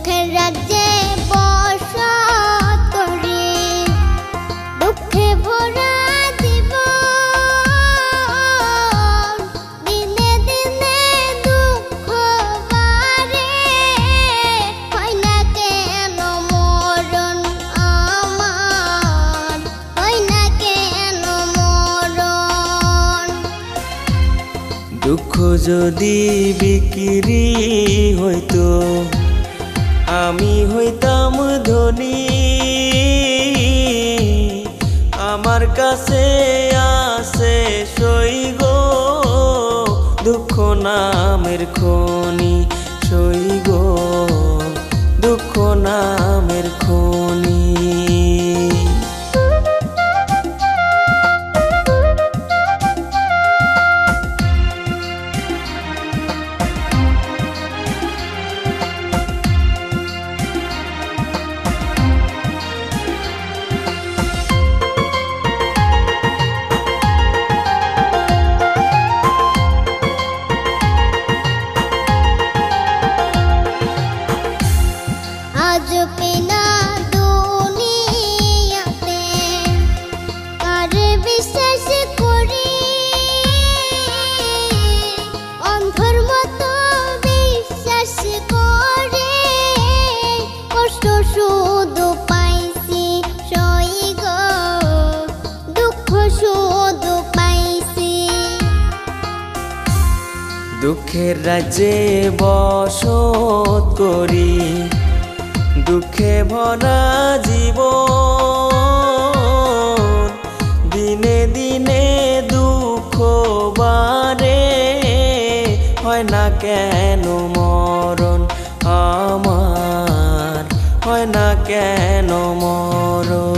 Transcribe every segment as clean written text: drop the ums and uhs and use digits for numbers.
সুখের রাজ্যে বসত করি, দুঃখে ভরা জীবন, দিনে দিনে দুঃখ বাড়ে, হয় না কেন মরণ আমার, হয় না কেন মরণ। দুঃখ যদি বিক্রি হইতো আমি হইতাম ধনী, আমার কাছে আছে সই গো দুঃখ নামের খনি, সই গো দুঃখ নামের খনি। আজ পেনা দুনিয়াতে কারে বিশ্বাস করি, অন্ধর মতো বিশ্বাস করে কষ্ট শুধু পাইছি সই গো দুঃখ শুধু পাইছি। দুঃখের রাজ্যে বসত করি, দুঃখে ভরা জীবন, দিনে দিনে দুঃখ বাড়ে, হয় না কেন মরণ আমার, হয় না কেন মরণ।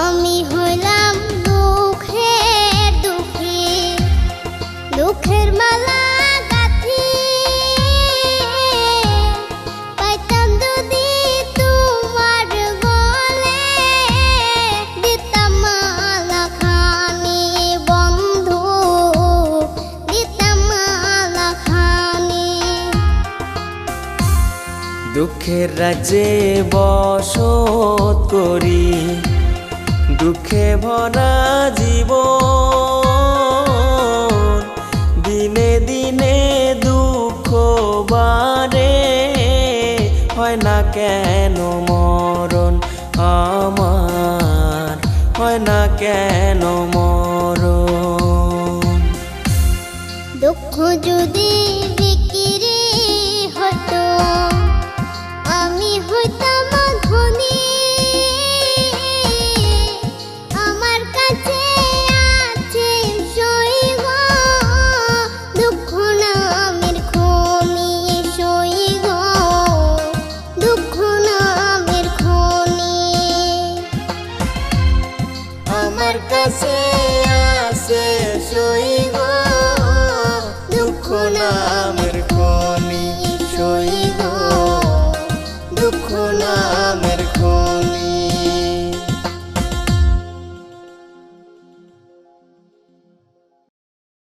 আমি হইলাম দুঃখের দুঃখী, দুঃখের মালা গাঁথি, পাইতাম যদি তোমার গলে, দিতাম মালা খানি বন্ধু, দিতাম মালা খানি। দুঃখের রাজ্যে বসত করি, দুঃখে ভরা জীবন, দিনে দিনে দুঃখ বাড়ে, হয় না কেন মরণ আমার, হয় না কেন মরণ। দুঃখ যদি বিক্রি হতো আমি হইতাম ধনী, আমার কাছে আছে সই গো দুঃখ নামের খনি, সই গো দুঃখ নামের খনি। আমার কাছে আছে সই গো দুঃখ নামের খনি, সই গো দুঃখ নাম